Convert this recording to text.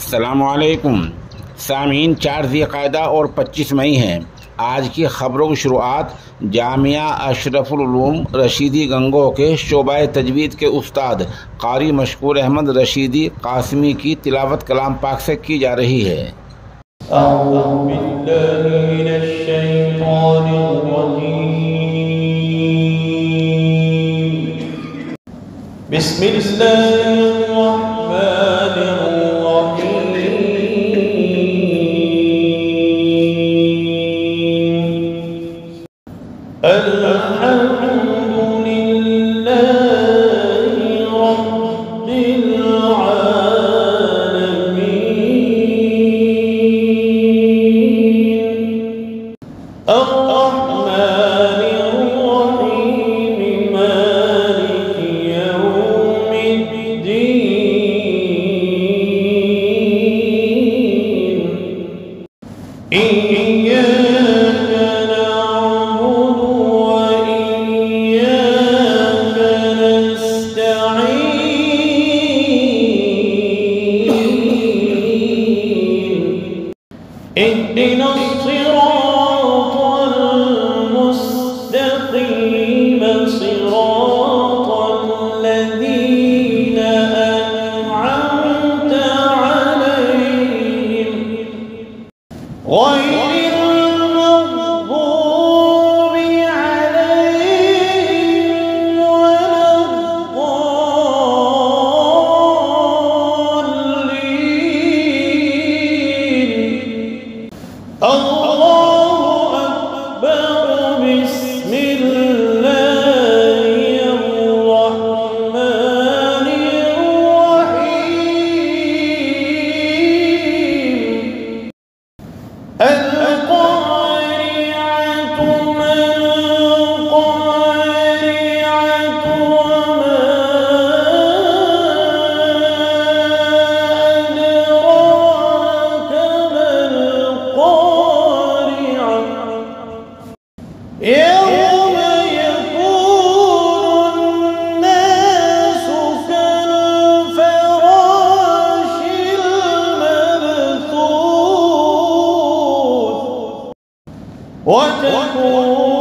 अस्सलामुअलैकुम सामीन। 4 ज़िलक़ादा और 25 मई है। आज की ख़बरों की शुरुआत जामिया अशरफुल उलूम रशीदी गंगोह के शोबा तजवीद के उस्ताद क़ारी मशकूर अहमद रशीदी क़ासिमी की तिलावत कलाम पाक से की जा रही है। اهدنا الصراط المستقيم صراط الذين أنعمت عليهم غير المغضوب عليهم ولا الضالين. الله أكبر. بسم الله الرحمن الرحيم. القارعة ما القارعة وما أدراك ما القارعة يوم يكون الناس كالفراش المبثوث وتكون